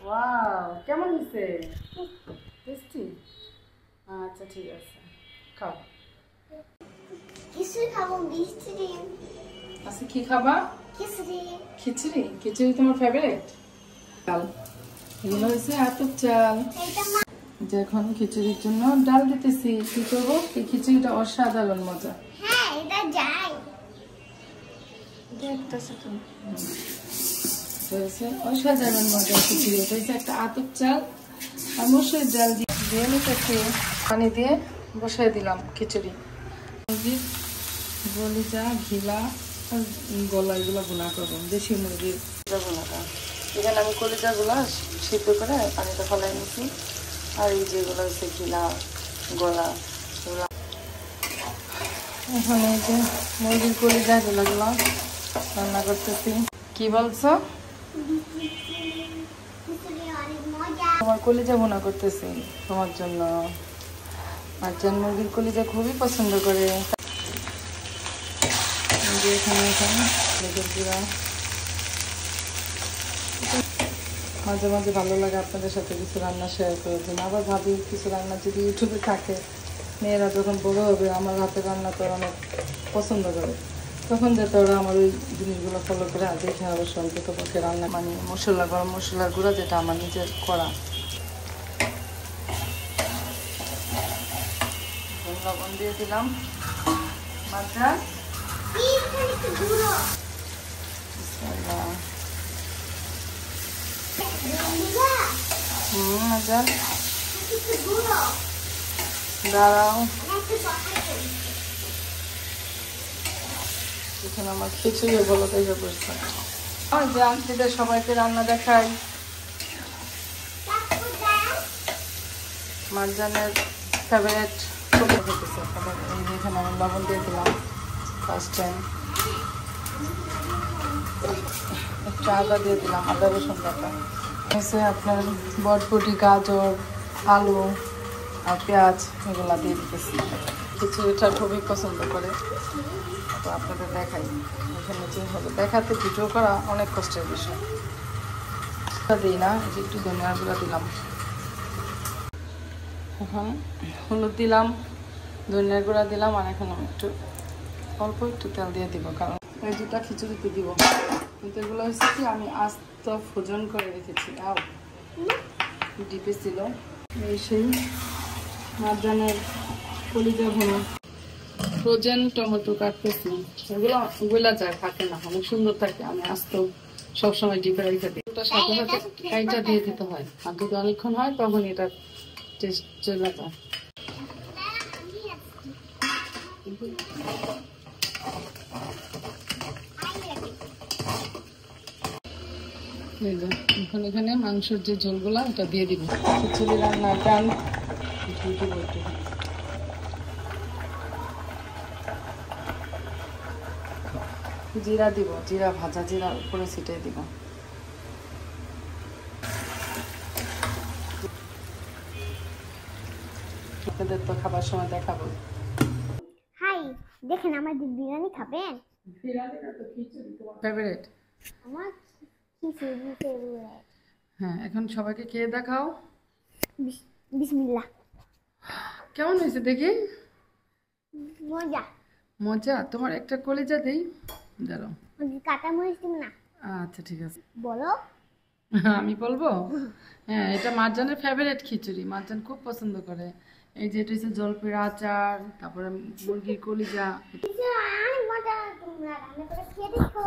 Wow, কেমন হয়েছে? Tasty? আচ্ছা ঠিক আছে, খাও। খিচুড়ি খাবো, মিষ্টি ডিম। আচ্ছা কি খাবা? খিচুড়ি। খিচুড়ি? খিচুড়ি তোমার ফেভারিট? চাল, এগুলো হচ্ছে আতপ চাল। যে এখন খিচুড়ির জন্য ডাল দিতেছি। কি করবো? এই খিচুড়িটা অসাধারণ মজা। হ্যাঁ, এটা যাই। অসাধারণ মজা খিচুড়ি। এটা হচ্ছে একটা আতপ চাল আর মসুর ডাল দিয়ে নিতেছি। পানি দিয়ে বসাই দিলাম খিচুড়ি। মুরগির গলিজা, ঘিলা আর গলা এগুলো ভুনা করবো। দেশি মুরগির ভুনাটা। এখানে আমি কলিজাগুলো সিদ্ধ করে পানিটা ফলাই নিচ্ছি। আর এই যেগুলো হচ্ছে ঘিলা, গলা, এগুলো এখন এই যে মুরগির কলিজাগুলো রান্না করতেছি। কি বলছো? তোমার কলিজা ভুনা করতেছি তোমার জন্য। মারজান মুরগির কলিজা খুবই পছন্দ করে। মাঝে মাঝে ভালো লাগে আপনাদের সাথে কিছু রান্না শেয়ার করার জন্য। আবার ভাবি কিছু রান্না যদি ইউটিউবে থাকে, মেয়েরা যখন বড় হবে আমার হাতের রান্না তো অনেক পছন্দ করে, তখন যাতে ওরা আমার ওই জিনিসগুলো ফলো করে দেখে অবশ্য অন্তত পক্ষে রান্না, মানে মশলা, গরম মশলার গুঁড়া যেটা আমার নিজের করা। লবণ দিয়ে দিলাম। মাঝা মজা দাঁড়াও, এখানে আমার খিচুড়ি বলো দেখে বসছে। ওই যে আন্টিদের সবাইকে রান্না দেখাই। মারজানের ফেভারিট খুবই খেতেছে। এখানে আমি লবণ দিয়ে দিলাম ফার্স্ট টাইম। একটু আদা দিয়ে দিলাম, আদা রসুন বাটা। হচ্ছে আপনার বটবটি, গাজর, আলু আর পেঁয়াজ এগুলো দিয়ে দিতেছি। খিচুড়িটা খুবই পছন্দ করে, তো আপনাদের দেখাই। এখানে যে হলো দেখাতে ভিডিও করা অনেক কষ্টের বিষয়। দিই না, একটু ধনিয়া গুঁড়া দিলাম। এখন হলুদ দিলাম, ধনিয়া গুঁড়া দিলাম। আর এখন আমি অল্প একটু তেল দিয়ে দিব, কারণ এই দুটা খিচুড়িতে দিব। কিন্তু এগুলো হচ্ছে কি আমি আস্ত ফোজন করে রেখেছি। ডিপে ছিল এই সেই মারজানের কলিজা ভুনা। ফ্রোজেন টমেটো কাটতেছি, এগুলো গোলা যায়, থাকে না, অনেক সুন্দর থাকে। আমি আস্ত সবসময় ডিপে রেখে দিই। ওটার সাথে সাথে কাইটা দিয়ে দিতে হয়, আর যদি অনেকক্ষণ হয় তখন এটা টেস্ট চলে যায়। এখন এখানে মাংসের যে ঝোলগুলা এটা দিয়ে দিব। খিচুড়ি রান্নার ডান জিরা দিব, জিরা ভাজা জিরা উপরে ছিটিয়ে দিব। আপনাদের তো খাবার সময় দেখাবো। হাই, দেখেন আমাদের বিরিয়ানি খাবেন? বিরিয়ানি না তো খিচুড়ি তোমার ফেভারিট। আমার খিচুড়ি ফেভারিট। হ্যাঁ, এখন সবাইকে খেয়ে দেখাও। বিসমিল্লাহ। কেমন হয়েছে দেখি? মজা। মজা? তোমার একটা কলিজা দেই, দাঁড়াও। কাটা মরিচ দিন না। আচ্ছা ঠিক আছে, বলো। আমি বলবো। হ্যাঁ, এটা মারজানের ফেভারিট খিচুড়ি, মারজান খুব পছন্দ করে। এই যে এটা হচ্ছে জলপাইয়ের আচার, তারপরে মুরগির কলিজা। অনেক মজা, তোমরা রান্না করে খেয়ে দেখো।